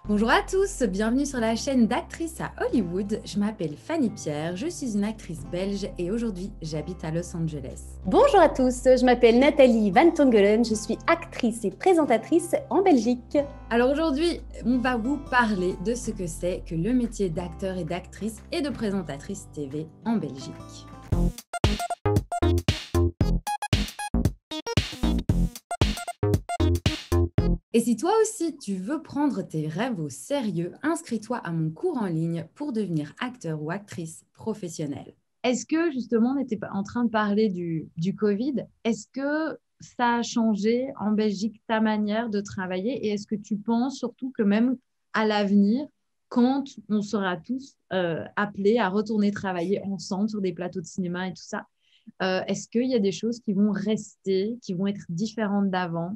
Bonjour à tous, bienvenue sur la chaîne d'Actrices à Hollywood. Je m'appelle Fanny Pierre, je suis une actrice belge et aujourd'hui j'habite à Los Angeles. Bonjour à tous, je m'appelle Nathalie Van Tongelen, je suis actrice et présentatrice en Belgique. Alors aujourd'hui, on va vous parler de ce que c'est que le métier d'acteur et d'actrice et de présentatrice TV en Belgique. Et si toi aussi tu veux prendre tes rêves au sérieux, inscris-toi à mon cours en ligne pour devenir acteur ou actrice professionnelle. Est-ce que justement on était en train de parler du Covid? Est-ce que ça a changé en Belgique ta manière de travailler? Et est-ce que tu penses surtout que même à l'avenir, quand on sera tous appelés à retourner travailler ensemble sur des plateaux de cinéma et tout ça, est-ce qu'il y a des choses qui vont rester, qui vont être différentes d'avant?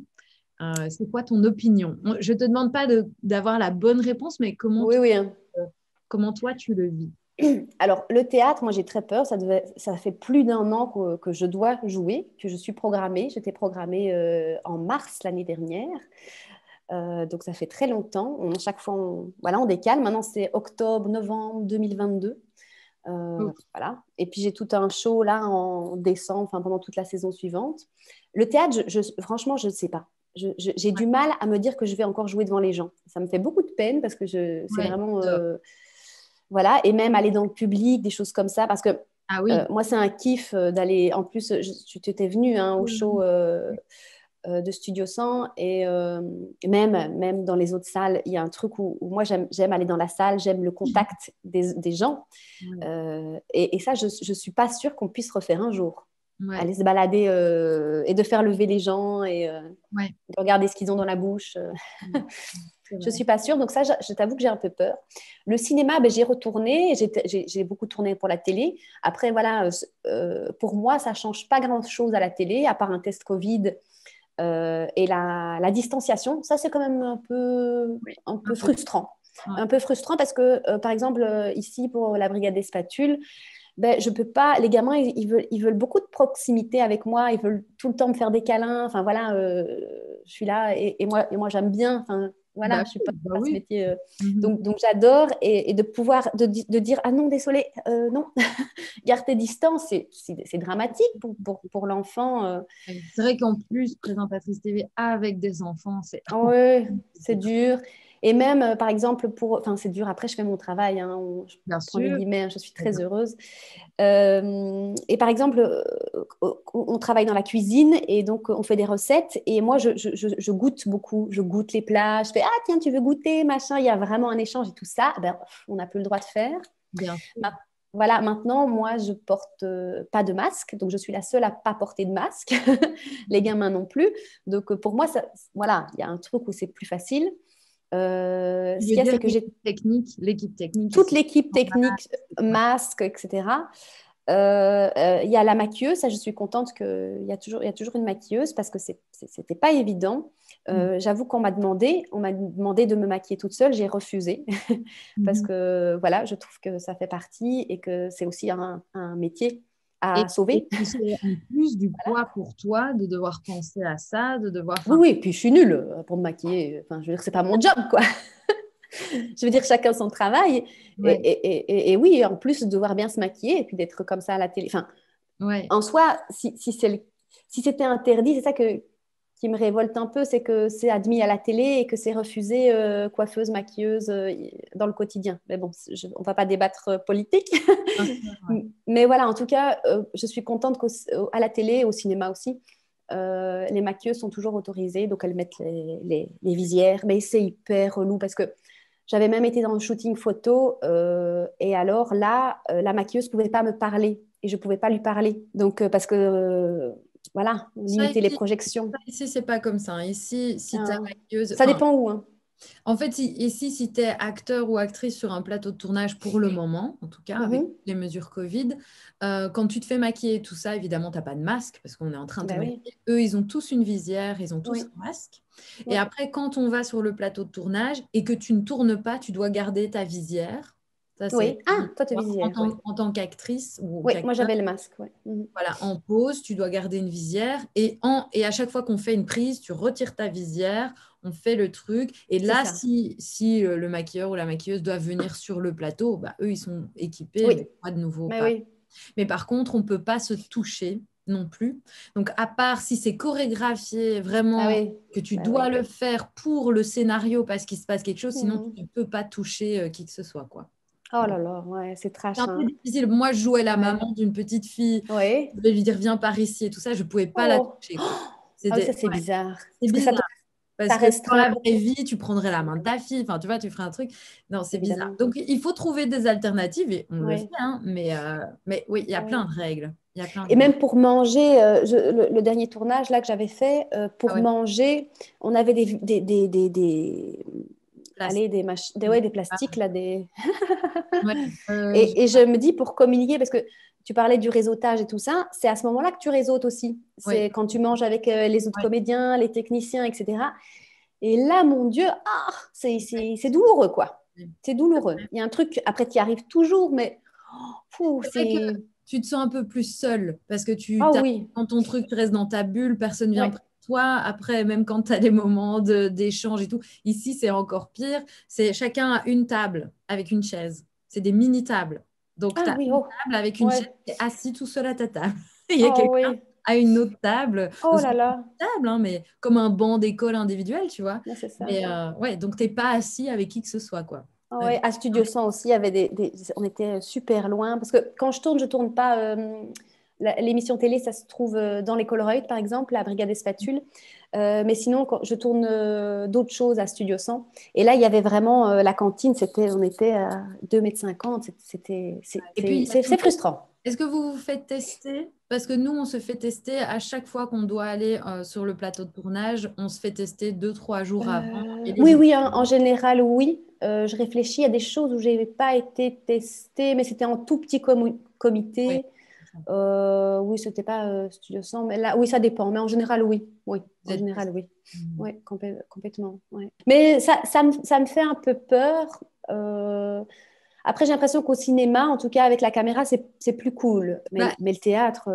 C'est quoi ton opinion? Je ne te demande pas d'avoir la bonne réponse, mais Oui. comment toi tu le vis? Alors, le théâtre, moi j'ai très peur, ça fait plus d'un an que je dois jouer, que je suis programmée. J'étais programmée en mars l'année dernière, donc ça fait très longtemps. Chaque fois, on décale. Maintenant, c'est octobre, novembre 2022. Ok. Voilà. Et puis j'ai tout un show là en décembre, enfin pendant toute la saison suivante. Le théâtre, franchement, je ne sais pas. J'ai du mal à me dire que je vais encore jouer devant les gens. Ça me fait beaucoup de peine parce que c'est Ouais, vraiment top. voilà, et même aller dans le public, des choses comme ça, parce que Ah oui. moi c'est un kiff d'aller. En plus, tu étais venue au show de Studio 100 et même dans les autres salles, il y a un truc où moi j'aime aller dans la salle, j'aime le contact des gens. Ouais, Et ça, je ne suis pas sûre qu'on puisse refaire un jour. ouais, Aller se balader et de faire lever les gens et ouais, de regarder ce qu'ils ont dans la bouche. ouais, c'est Je ne vrai. suis pas sûre. Donc ça, je t'avoue que j'ai un peu peur. Le cinéma, ben, j'y ai retourné. J'ai beaucoup tourné pour la télé. Après, voilà, pour moi, ça ne change pas grand-chose à la télé, à part un test Covid et la distanciation. Ça, c'est quand même Oui, un un peu peu. frustrant. Ouais. Un peu frustrant parce que, par exemple, ici, pour la brigade des spatules, ben, je peux pas. Les gamins, ils veulent beaucoup de proximité avec moi. Ils veulent tout le temps me faire des câlins. Enfin, voilà, je suis là et moi j'aime bien. Enfin, voilà, je suis Bah pas ce oui. métier. Mhm. Donc j'adore et de pouvoir de dire ah non, désolé, non, garde tes distances. C'est dramatique pour l'enfant. C'est vrai qu'en plus, présentatrice TV avec des enfants, c'est Ouais, c'est c'est dur. Et même, par exemple, enfin, c'est dur. Après, je fais mon travail. Je bien prends des sûr. guillemets, hein, je suis très heureuse. Et par exemple, on travaille dans la cuisine et donc on fait des recettes. Et moi, je goûte beaucoup. Je goûte les plats. Je fais, ah tiens, tu veux goûter, machin. Il y a vraiment un échange et tout ça. Ben, on n'a plus le droit de faire. Bien sûr. Ma- Voilà, maintenant, moi, je porte pas de masque. Donc, je suis la seule à pas porter de masque. Les gamins non plus. Donc, pour moi, voilà, il y a un truc où c'est plus facile. Je Ce veux qu'il y a, dire c'est que j'ai l'équipe technique toute ici. l'équipe En masse, technique, ouais. masque, etc. Il y a la maquilleuse, ça je suis contente qu'il y a toujours une maquilleuse parce que c'était pas évident. J'avoue on m'a demandé de me maquiller toute seule, j'ai refusé parce Mhm. que voilà, je trouve que ça fait partie et que c'est aussi un métier à Et sauver. puis c'est en plus du poids pour toi de devoir penser à ça, de devoir. Oui, Enfin, oui, puis je suis nulle pour me maquiller. Enfin, je veux dire, c'est pas mon job, quoi. Je veux dire, chacun son travail. ouais, Et oui, en plus de devoir bien se maquiller et puis d'être comme ça à la télé. Enfin, ouais. en soi, si c'était interdit, c'est ça qui me révolte un peu, c'est que c'est admis à la télé et que c'est refusé coiffeuse, maquilleuse dans le quotidien. Mais bon, on ne va pas débattre politique. Bien sûr, ouais. Mais voilà, en tout cas, je suis contente qu'à la télé, au cinéma aussi, les maquilleuses sont toujours autorisées, donc elles mettent les visières. Mais c'est hyper relou parce que j'avais même été dans le shooting photo et alors là, la maquilleuse ne pouvait pas me parler et je ne pouvais pas lui parler. Donc, parce que, voilà, on Ça, limitait les projections. ici, c'est pas comme ça, hein. Ici, si tu es Euh, maquilleuse, Ça enfin, dépend où, hein. en fait, ici, si tu es acteur ou actrice sur un plateau de tournage pour le moment, en tout cas, avec Mhm. les mesures Covid, quand tu te fais maquiller et tout ça, évidemment, tu n'as pas de masque parce qu'on est en train de te Ben oui, maquiller. Eux, ils ont tous une visière, ils ont tous oui, un masque. Et oui. après, quand on va sur le plateau de tournage et que tu ne tournes pas, tu dois garder ta visière. Ça, Oui. c'est Ah, toi, tu es en visière, oui. tant qu'actrice ou Oui, moi, qu'acteur. j'avais le masque, oui. Voilà, en pause, tu dois garder une visière et à chaque fois qu'on fait une prise, tu retires ta visière, on fait le truc. Et C'est là, ça. si le maquilleur ou la maquilleuse doit venir sur le plateau, bah, eux, ils sont équipés, Oui, mais pas de nouveau. mais Pas. oui. Mais par contre, on ne peut pas se toucher non plus. Donc, à part si c'est chorégraphié Ah vraiment, oui, que tu bah dois oui. le faire pour le scénario parce qu'il se passe quelque chose, sinon Mhm. tu ne peux pas toucher qui que ce soit, quoi. Oh Donc, là là, ouais, c'est c'est trash, un peu hein. difficile. Moi, je jouais la Ouais. maman d'une petite fille. Oui. Je vais lui dire, viens par ici et tout ça. Je ne pouvais pas la Oh. toucher, quoi. Ah oui, ça, C'était, c'est ouais, bizarre. c'est Parce que bizarre. ça Parce que dans restreint la vraie vie, tu prendrais la main de ta fille. Enfin, tu vois, tu ferais un truc. Non, c'est bizarre. évidemment. Donc, il faut trouver des alternatives et on le fait, Oui. hein. Mais oui, il y a plein Oui. de règles. Il y a plein de Et règles. même pour manger, le dernier tournage là que j'avais fait, Ah pour ouais, manger, on avait place. allez, ouais, des plastiques là, Ouais, et je me dis pour communiquer, parce que tu parlais du réseautage et tout ça, c'est à ce moment-là que tu réseautes aussi. ouais, C'est quand tu manges avec les autres ouais, comédiens, les techniciens, etc. Et là, mon Dieu, ah, c'est douloureux, quoi. ouais. C'est douloureux. Il y a un truc, après, tu y arrives toujours, mais fou, C'est vrai que c'est... tu te sens un peu plus seul parce que tu Ah t'as oui, dans ton truc, tu restes dans ta bulle, personne vient ouais. près de toi. Après, même quand tu as des moments d'échange et tout, ici, c'est encore pire. C'est chacun a une table avec une chaise. C'est des mini-tables. Donc, tu Ah as oui, une oh, table avec une chaise, ouais. tu es assis tout seul à ta table. Il y a Oh quelqu'un oui, à une autre table, oh là là, table, hein, mais comme un banc d'école individuel, tu vois. ouais, c'est ça. Mais ouais, donc tu n'es pas assis avec qui que ce soit, quoi. Ah Ouais. ouais, à Studio 100 aussi, il y avait on était super loin. Parce que quand je tourne pas. L'émission télé, ça se trouve dans les Colruyt, par exemple, la Brigade des Spatules. Mais sinon, quand je tourne d'autres choses à Studio 100. Et là, il y avait vraiment la cantine, on était à 2,50 m. Et puis, il y a C'est toujours. frustrant. Est-ce que vous vous faites tester? Parce que nous, on se fait tester à chaque fois qu'on doit aller sur le plateau de tournage. On se fait tester 2, 3 jours avant. Et les Oui, équipes. oui, hein, en général, oui. Je réfléchis à des choses où je n'ai pas été testée, mais c'était en tout petit Oui, comité. Oui, c'était pas Studio 100, mais là, oui, ça dépend. Mais en général, oui. Oui, vous en êtes général, testés. oui. Mhm. Oui, complètement. Ouais. Mais ça me fait un peu peur. Après, j'ai l'impression qu'au cinéma, en tout cas avec la caméra, c'est plus cool. Bah, Mais le théâtre,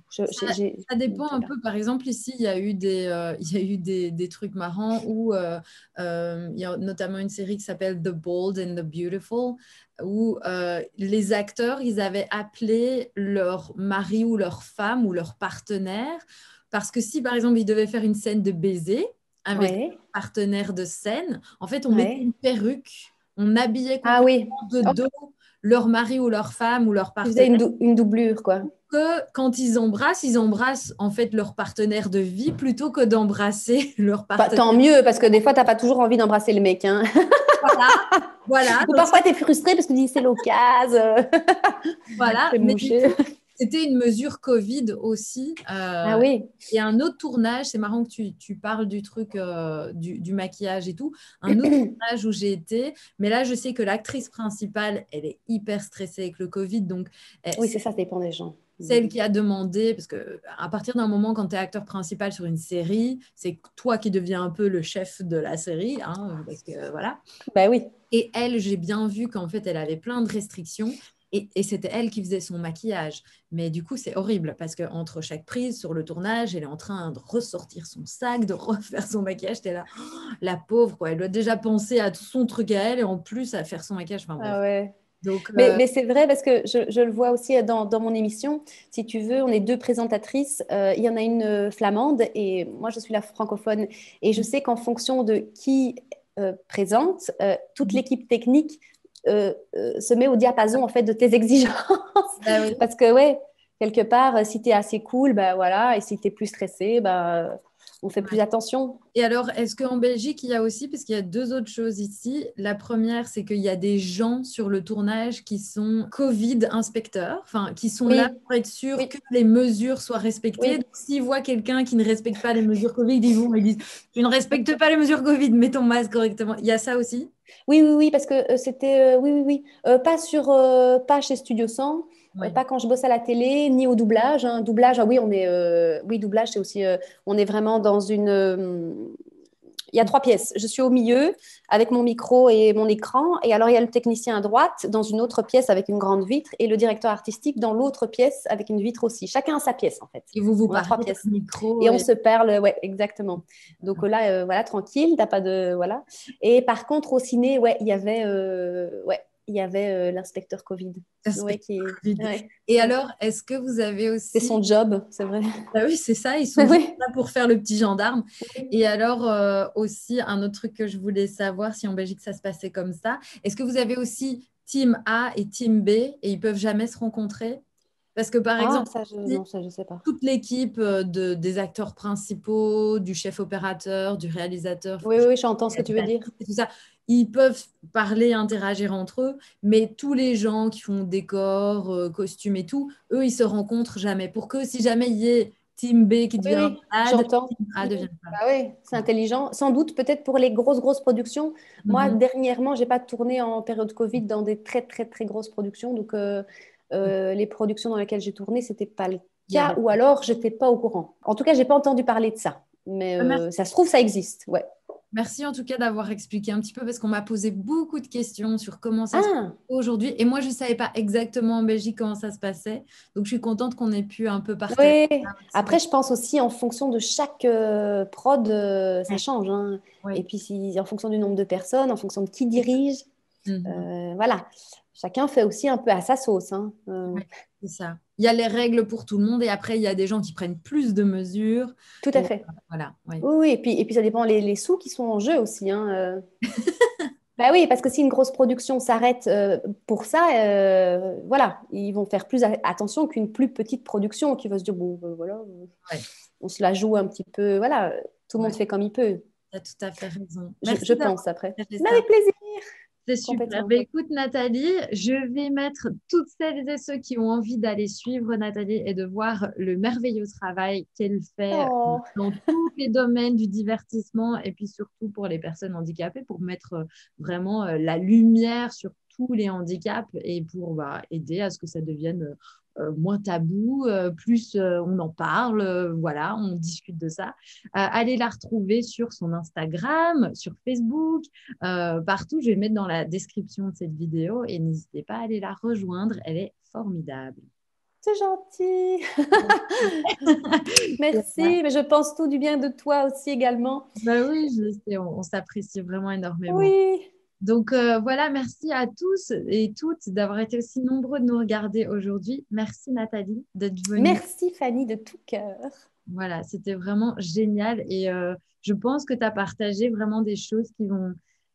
Ça, ça dépend un voilà. peu. Par exemple, ici, il y a eu il y a eu des trucs marrants où il y a notamment une série qui s'appelle The Bold and the Beautiful, où les acteurs, ils avaient appelé leur mari ou leur femme ou leur partenaire, parce que si, par exemple, ils devaient faire une scène de baiser avec leur Ouais, partenaire de scène, en fait, on mettait ouais. une perruque, on habillait Ah complètement oui. de Oh, dos leur mari ou leur femme ou leur tu faisais partenaire une doublure, quoi. que quand ils embrassent en fait leur partenaire de vie plutôt que d'embrasser leur Bah, partenaire. tant mieux, parce que des fois, tu n'as pas toujours envie d'embrasser le mec, hein. Voilà, voilà, Ou donc parfois, tu es frustré parce que tu dis c'est l'occasion. voilà. C'est Mais du mouché. coup, c'était une mesure Covid aussi. Ah oui. Et un autre tournage, c'est marrant que tu parles du truc du maquillage et tout. Un autre tournage où j'ai été, mais là, je sais que l'actrice principale, elle est hyper stressée avec le Covid, donc Oui, c'est ça, ça dépend des gens. celle qui a demandé, parce que à partir d'un moment, quand tu es acteur principal sur une série, c'est toi qui deviens un peu le chef de la série, hein, parce que voilà. Ben oui. Et elle, j'ai bien vu qu'en fait, elle avait plein de restrictions. Et c'était elle qui faisait son maquillage. Mais du coup, c'est horrible parce qu'entre chaque prise sur le tournage, elle est en train de ressortir son sac, de refaire son maquillage. T'es là, oh, la pauvre, quoi. Elle doit déjà penser à tout son truc à elle et en plus à faire son maquillage. Enfin bref. Ah ouais. Donc, Mais c'est vrai parce que je le vois aussi dans mon émission. Si tu veux, on est deux présentatrices. Il y en a une flamande et moi, je suis la francophone. Et je sais qu'en fonction de qui présente, toute l'équipe technique se met au diapason en fait de tes exigences. bah oui. Parce que ouais, quelque part, si tu es assez cool, bah voilà, et si tu es plus stressé, bah on fait plus Ouais. attention. Et alors, est-ce qu'en Belgique, il y a aussi, parce qu'il y a deux autres choses ici. La première, c'est qu'il y a des gens sur le tournage qui sont Covid inspecteurs, enfin, qui sont là Oui, pour être sûrs oui, que les mesures soient respectées. oui. Donc, s'ils voient quelqu'un qui ne respecte pas les mesures Covid, ils vont et disent, tu ne respectes pas les mesures Covid, mets ton masque correctement. Il y a ça aussi? Oui, oui, oui, parce que c'était, oui, oui, oui, pas chez Studio 100, Oui. pas quand je bosse à la télé, ni au doublage, hein. Doublage, ah oui, oui, doublage, c'est aussi, on est vraiment dans Il y a 3 pièces. Je suis au milieu avec mon micro et mon écran. Et alors, il y a le technicien à droite dans une autre pièce avec une grande vitre et le directeur artistique dans l'autre pièce avec une vitre aussi. Chacun a sa pièce, en fait. Et vous On a 3 parlez pièces. micro Et on se parle, ouais, exactement. Donc là, voilà, tranquille, t'as pas de... Voilà. Et par contre, au ciné, ouais, il y avait... l'inspecteur Covid. Ouais. Et alors, est-ce que vous avez aussi... C'est son job, c'est vrai. Ah oui, c'est ça, ils sont juste là pour faire le petit gendarme. Et alors, aussi, un autre truc que je voulais savoir, si en Belgique ça se passait comme ça, est-ce que vous avez aussi Team A et Team B et ils peuvent jamais se rencontrer? Parce que par exemple, non, ça, je sais pas. toute l'équipe des acteurs principaux, du chef opérateur, du réalisateur, Oui, j'entends ce que tu veux dire. tout ça, ils peuvent parler, interagir entre eux, mais tous les gens qui font décor, costumes et tout, eux, ils se rencontrent jamais. Pour que si jamais il y ait Team B qui devient malade, j'entends. Team A devient Bah oui, c'est intelligent. Sans doute, peut-être pour les grosses productions. Moi, dernièrement, j'ai pas tourné en période Covid dans des très, très, très grosses productions. Donc, les productions dans lesquelles j'ai tourné, c'était pas le cas. Ou alors, j'étais pas au courant. En tout cas, j'ai pas entendu parler de ça. Mais ça se trouve, ça existe. Ouais. Merci en tout cas d'avoir expliqué un petit peu parce qu'on m'a posé beaucoup de questions sur comment ça se passe aujourd'hui. Et moi, je ne savais pas exactement en Belgique comment ça se passait. Donc, je suis contente qu'on ait pu un peu partager. Oui. Après, je pense aussi en fonction de chaque prod, ça change. Hein. Et puis, en fonction du nombre de personnes, en fonction de qui dirige. Voilà. Chacun fait aussi un peu à sa sauce. Hein. C'est ça. Il y a les règles pour tout le monde et après, il y a des gens qui prennent plus de mesures. Tout à fait. Voilà. Oui, et puis ça dépend les sous qui sont en jeu aussi. Hein. Bah oui, parce que si une grosse production s'arrête pour ça, voilà, ils vont faire plus attention qu'une plus petite production qui va se dire, bon, voilà, on se la joue un petit peu. Voilà, tout le monde fait comme il peut. Tu as tout à fait raison. Je pense après. Mais avec plaisir. C'est super. Bah, écoute, Nathalie, je vais mettre toutes celles et ceux qui ont envie d'aller suivre Nathalie et de voir le merveilleux travail qu'elle fait dans tous les domaines du divertissement et puis surtout pour les personnes handicapées, pour mettre vraiment la lumière sur tous les handicaps et pour aider à ce que ça devienne moins tabou, plus on en parle, voilà, on discute de ça. Allez la retrouver sur son Instagram, sur Facebook, partout. Je vais le mettre dans la description de cette vidéo et n'hésitez pas à aller la rejoindre, elle est formidable. C'est gentil. Merci, mais je pense tout du bien de toi aussi également. Bah oui, je sais, on s'apprécie vraiment énormément. Oui. Donc voilà, merci à tous et toutes d'avoir été aussi nombreux de nous regarder aujourd'hui. Merci Nathalie d'être venue. Merci Fanny de tout cœur. Voilà, c'était vraiment génial et je pense que tu as partagé vraiment des choses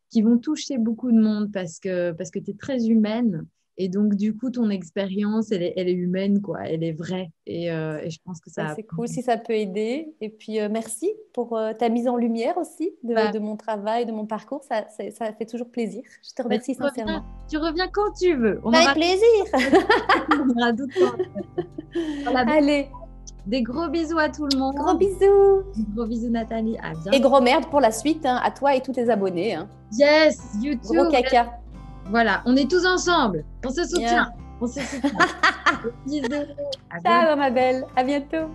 qui vont toucher beaucoup de monde parce que tu es très humaine et donc du coup ton expérience elle est humaine quoi, elle est vraie et je pense que ça c'est cool si ça peut aider et puis merci pour ta mise en lumière aussi de mon travail, de mon parcours, ça fait toujours plaisir. Je te remercie sincèrement. Tu reviens quand tu veux. Avec plaisir. On aura d'autres temps. Voilà, allez. Des gros bisous à tout le monde. Gros bisous. Gros bisous Nathalie. À bientôt. Et gros merde pour la suite à toi et tous tes abonnés. Hein. Yes, YouTube. Gros caca. Voilà, on est tous ensemble. On se soutient. On se soutient. Bisous. Ciao ma belle. À bientôt.